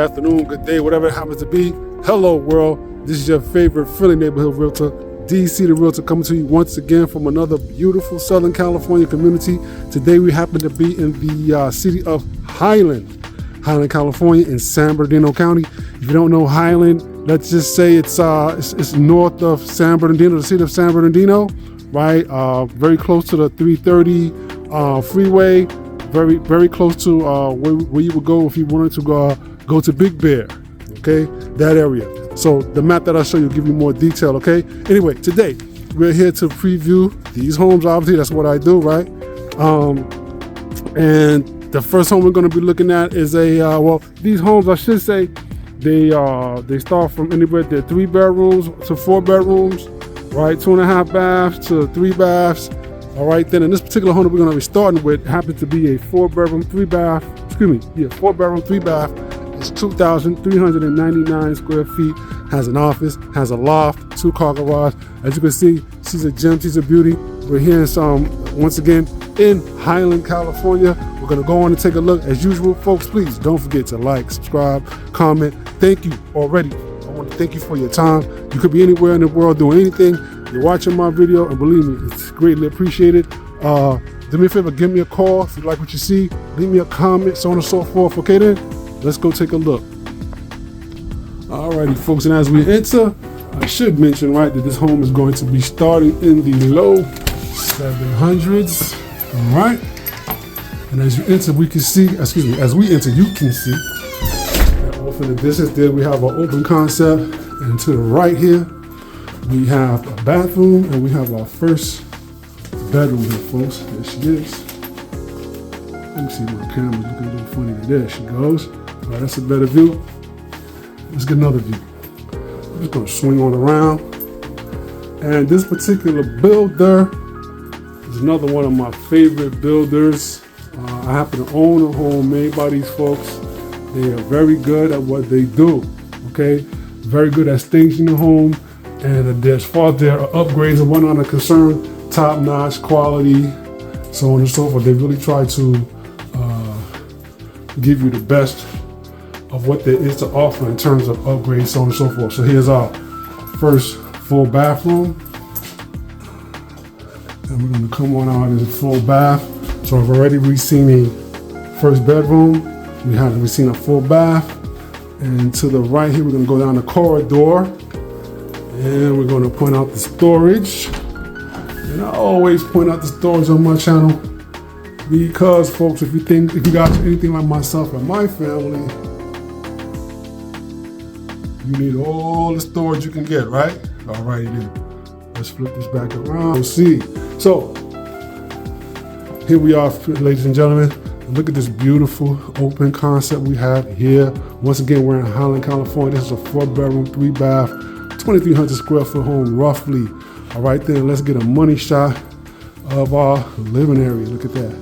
afternoon, good day, whatever it happens to be. Hello world, this is your favorite Philly neighborhood realtor, DC the Realtor, coming to you once again from another beautiful Southern California community. Today we happen to be in the city of Highland, California in San Bernardino County. If you don't know Highland, let's just say it's north of San Bernardino, the city of San Bernardino, right? Very close to the 330 freeway, very close to where you would go if you wanted to go to Big Bear, okay? That area. So the map that I'll show you will give you more detail, okay? Anyway, today we're here to preview these homes. Obviously, that's what I do, right? And the first home we're going to be looking at is well, these homes, I should say, they start from anywhere. They're 3 bedrooms to 4 bedrooms, right? 2.5 baths to 3 baths. All right, then in this particular home that we're going to be starting with happens to be a 4 bedroom, 3 bath. 4 bedroom, 3 bath. It's 2,399 square feet. Has an office, has a loft, 2-car garage. As you can see, she's a gem, she's a beauty. We're here once again in Highland, California. We're gonna go on and take a look. As usual, folks, please don't forget to like, subscribe, comment. Thank you already. I want to thank you for your time. You could be anywhere in the world doing anything. You're watching my video, and believe me, it's greatly appreciated. Do me a favor, give me a call if you like what you see. Leave me a comment, so on and so forth. Okay then, let's go take a look. Alrighty, folks, and as we enter, I should mention, right, that this home is going to be starting in the low 700s. All right, and as you enter, we can see. As we enter, you can see that off in the distance there we have an open concept, and to the right here we have a bathroom, and we have our first bedroom here, folks. There she is. Let me see, my camera's looking a little funny. There she goes. All right, that's a better view. Let's get another view. I'm just gonna swing on around. And this particular builder is another one of my favorite builders. I happen to own a home made by these folks. They are very good at what they do, okay? Very good at staging the home. And as far as their upgrades and whatnot are concerned, top-notch quality, so on and so forth. They really try to give you the best of what there is to offer in terms of upgrades, so on and so forth. So here's our first full bathroom. And we're gonna come on out as a full bath. So I've already seen a first bedroom. We've seen a full bath. And to the right here, we're gonna go down the corridor. And we're gonna point out the storage. And I always point out the storage on my channel because, folks, if you got anything like myself and my family, you need all the storage you can get, right? All right, then. Let's flip this back around. We'll see. So, here we are, ladies and gentlemen. Look at this beautiful open concept we have here. Once again, we're in Highland, California. This is a 4 bedroom, 3 bath, 2,300 square foot home, roughly. All right, then, let's get a money shot of our living area. Look at that.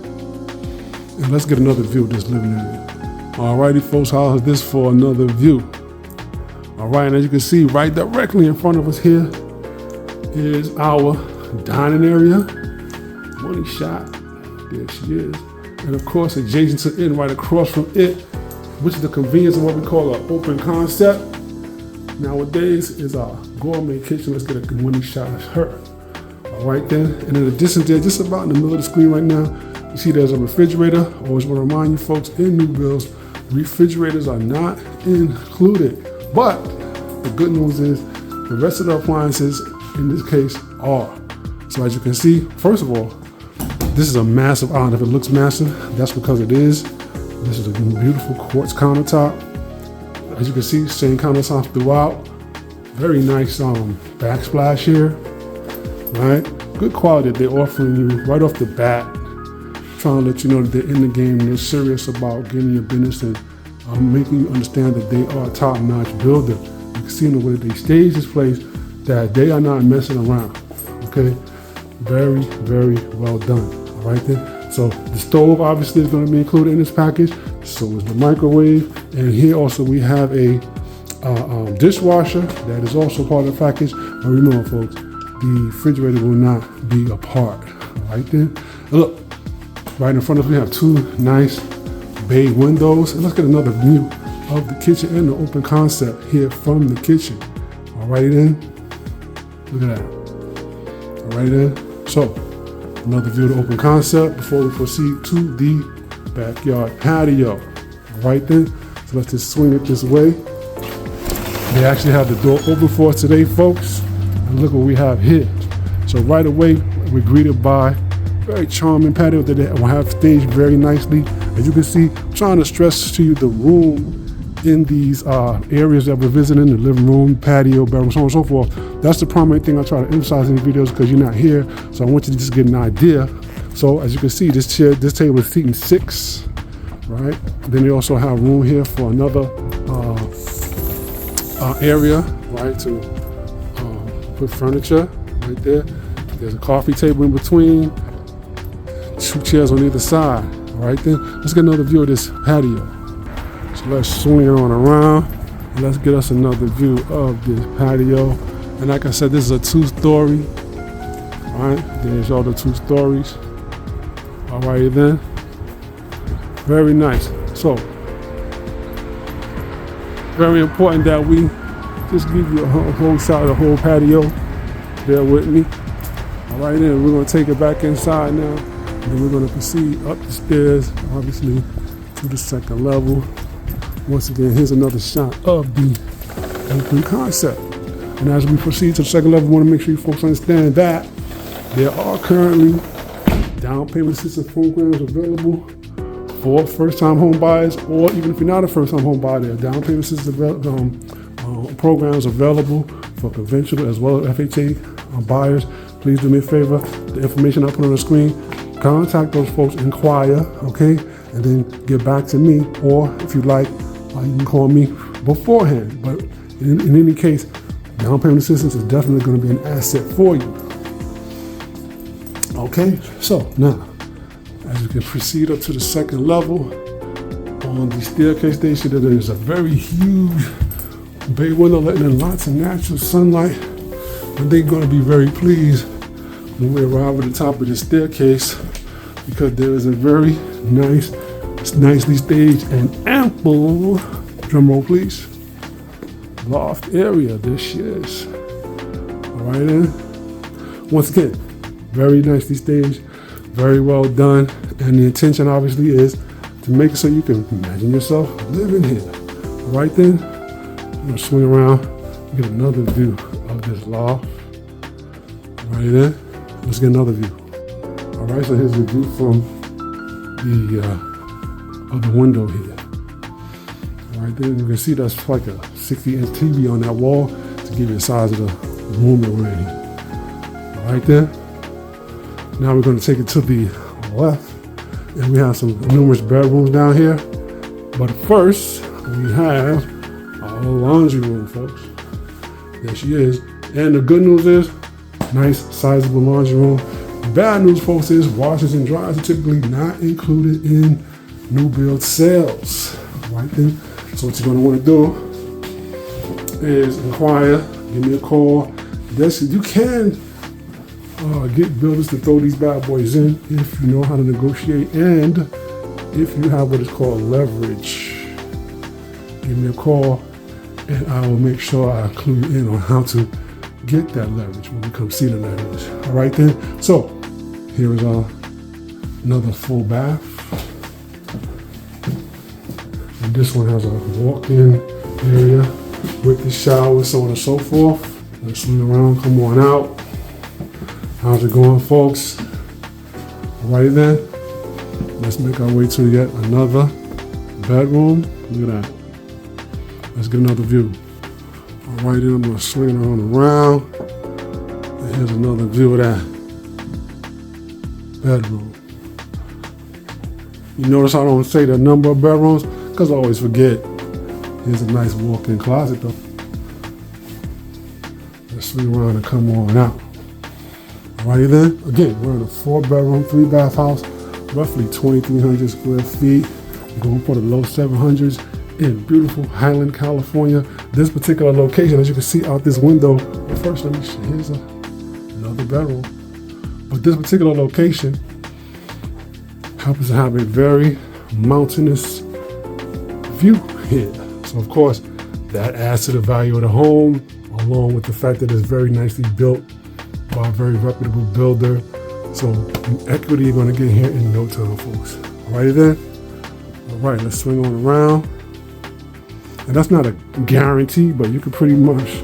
And let's get another view of this living area. All righty, folks, how's this for another view? All right, and as you can see, right directly in front of us here is our dining area. Money shot, there she is. And of course, adjacent to it, right across from it, which is the convenience of what we call an open concept nowadays, is our gourmet kitchen. Let's get a money shot of her. All right then, and in addition there, just about in the middle of the screen right now, you see there's a refrigerator. Always want to remind you folks, in new builds, refrigerators are not included. But the good news is the rest of the appliances in this case are. So as you can see, first of all, this is a massive island. If it looks massive, that's because it is. This is a beautiful quartz countertop. As you can see, same countertops throughout. Very nice backsplash here, right? Good quality that they're offering you right off the bat. Trying to let you know that they're in the game and they're serious about getting your business and making you understand that they are a top-notch builder. You can see in the way that they stage this place that they are not messing around, okay? Very, very well done, all right then? So the stove obviously is gonna be included in this package. So is the microwave. And here also we have a dishwasher that is also part of the package. But remember folks, the refrigerator will not be a part, all right then? Look, right in front of us we have 2 nice bay windows. And let's get another view of the kitchen and the open concept here from the kitchen. All right then, look at that. All right then, so another view of the open concept before we proceed to the backyard patio. All right then, so let's just swing it this way. They actually have the door open for us today, folks. And look what we have here. So right away, we're greeted by very charming patio that they will have staged very nicely. As you can see, I'm trying to stress to you the room in these areas that we're visiting, the living room, patio, bedroom, so on and so forth. That's the primary thing I try to emphasize in the videos because you're not here. So I want you to just get an idea. So as you can see, this table is seating 6, right? Then they also have room here for another area, right, to put furniture right there. There's a coffee table in between, 2 chairs on either side. All right then, let's get another view of this patio. So let's swing it on around and let's get us another view of this patio. And like I said, this is a 2-story. All right, there's all the 2 stories. All right then, very nice. So very important that we just give you a whole shot of the whole patio. Bear with me. All right then, we're gonna take it back inside now. And then we're gonna proceed up the stairs, obviously, to the 2nd level. Once again, here's another shot of the open concept. And as we proceed to the 2nd level, we wanna make sure you folks understand that there are currently down payment assistance programs available for first-time home buyers, or even if you're not a first-time home buyer, there are down payment assistance programs available for conventional as well as FHA buyers. Please do me a favor, the information I put on the screen, contact those folks, inquire, okay, and then get back to me, or if you like, you can call me beforehand. But in any case, down payment assistance is definitely going to be an asset for you. Okay, so now, as you can proceed up to the 2nd level, on the staircase station, there is a very huge bay window letting in lots of natural sunlight. And they're going to be very pleased when we arrive at the top of the staircase because there is a very nice, nicely staged and ample, drum roll please, loft area. There she is. All right then. Once again, very nicely staged, very well done. And the intention obviously is to make it so you can imagine yourself living here. All right then, I'm gonna swing around, get another view of this loft. Right there. Let's get another view. All right, so here's the view from the window here. All right there, you can see that's like a 60-inch TV on that wall to give you the size of the room that we're in here. All right there. Now we're going to take it to the left, and we have some numerous bedrooms down here. But first, we have our laundry room, folks. There she is. And the good news is, nice, sizable laundry room. The bad news, folks, is washers and dryers are typically not included in new build sales. All right then. So what you're going to want to do is inquire, give me a call. You can get builders to throw these bad boys in if you know how to negotiate and if you have what is called leverage. Give me a call and I will make sure I clue you in on how to get that leverage when we come see the leverage. All right then. So here is another full bath. And this one has a walk-in area with the shower, so on and so forth. Let's swing around, come on out. How's it going, folks? All right then. Let's make our way to yet another bedroom. Look at that. Let's get another view. All right then, I'm gonna swing it around. And here's another view of that bedroom. You notice I don't say the number of bedrooms because I always forget. Here's a nice walk-in closet though. Let's swing around and come on out. Alrighty then, again, we're in a 4-bedroom, 3-bath house, roughly 2,300 square feet. We're going for the low 700s in beautiful Highland, California. This particular location, as you can see out this window, first let me show you, here's another bedroom. But this particular location happens to have a very mountainous view here. So of course, that adds to the value of the home, along with the fact that it's very nicely built by a very reputable builder. So equity you're going to get here in no time, folks. Alrighty then. All right, let's swing on around. And that's not a guarantee, but you can pretty much,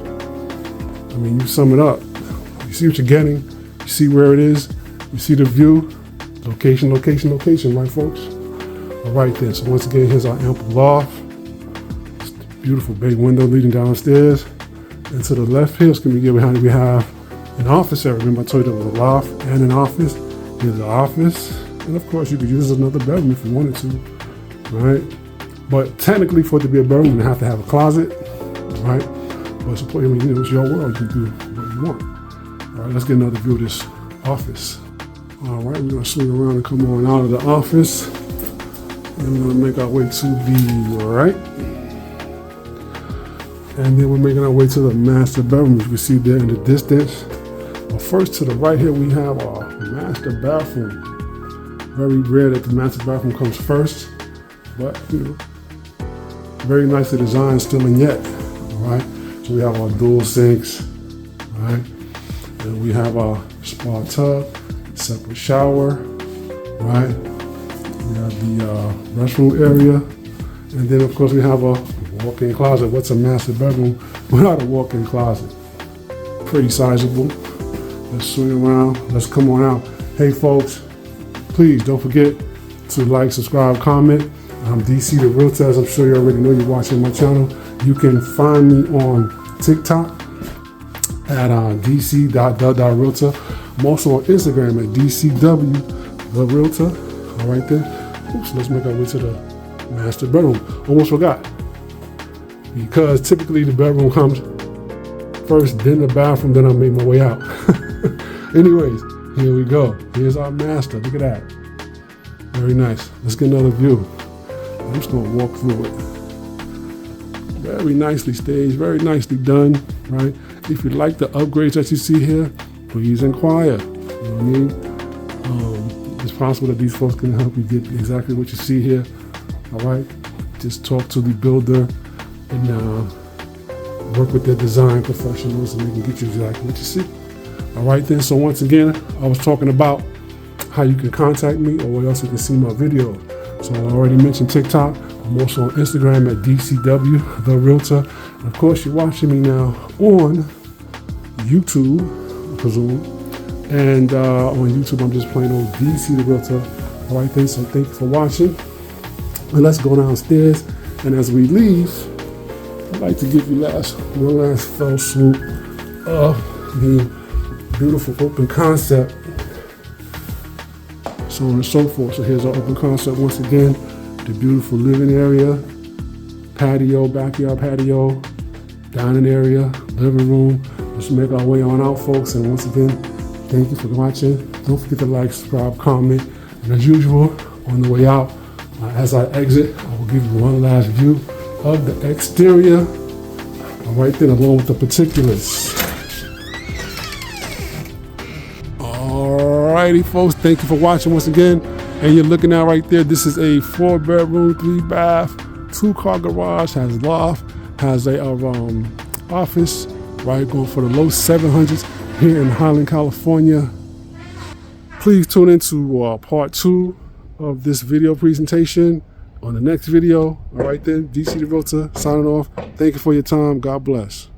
I mean, you sum it up. You see what you're getting. You see where it is. You see the view. Location, location, location, right, folks? All right then. So once again, here's our ample loft. Beautiful bay window leading downstairs. And to the left here, it's going to be behind it. We have an office area. Remember I told you there was a loft and an office. Here's the office. And of course, you could use another bedroom if you wanted to, right? But technically, for it to be a bedroom, you have to have a closet, right? But suppose, I mean, you know, it's your world. You can do what you want. All right, let's get another view of this office. All right, we're going to swing around and come on out of the office. And we're going to make our way to the right. And then we're making our way to the master bedroom, as you can see there in the distance. But first, to the right here, we have our master bathroom. Very rare that the master bathroom comes first, but you know, very nicely designed still and yet. All right, so we have our dual sinks, right? And we have our spa tub, separate shower, right? We have the restroom area, and then of course we have a walk-in closet. What's a master bedroom without a walk-in closet? Pretty sizable. Let's swing around. Let's come on out. Hey folks, please don't forget to like, subscribe, comment. I'm DC the Realtor, as I'm sure you already know. You're watching my channel. You can find me on TikTok at dc.the.realtor. I'm also on Instagram at dcw the Realtor. All right there. Oops, let's make our way to the master bedroom. Almost forgot. Because typically the bedroom comes first, then the bathroom, then I make my way out. Anyways, here we go. Here's our master. Look at that. Very nice. Let's get another view. I'm just going to walk through it. Very nicely staged, very nicely done, right? If you like the upgrades that you see here, please inquire. You know what I mean? It's possible that these folks can help you get exactly what you see here. All right? Just talk to the builder and work with their design professionals, and they can get you exactly what you see. All right then, so once again, I was talking about how you can contact me or where else you can see my videos. So I already mentioned TikTok. I'm also on Instagram at DCW, the Realtor. And of course, you're watching me now on YouTube, I presume. And on YouTube, I'm just plain old DC the Realtor. All right then, so thank you for watching. And let's go downstairs. And as we leave, I'd like to give you one last fell swoop of the beautiful open concept, so on and so forth. So here's our open concept once again. The beautiful living area, patio, backyard patio, dining area, living room. Let's make our way on out, folks. And once again, thank you for watching. Don't forget to like, subscribe, comment. And as usual, on the way out, as I exit, I will give you one last view of the exterior. All right then, along with the particulars. Alrighty, folks, thank you for watching once again. And you're looking at right there, this is a 4-bedroom, 3-bath, 2-car garage, has loft, has a office, right, going for the low 700s here in Highland, California. Please tune into part 2 of this video presentation on the next video. All right then, DC the Realtor signing off. Thank you for your time. God bless.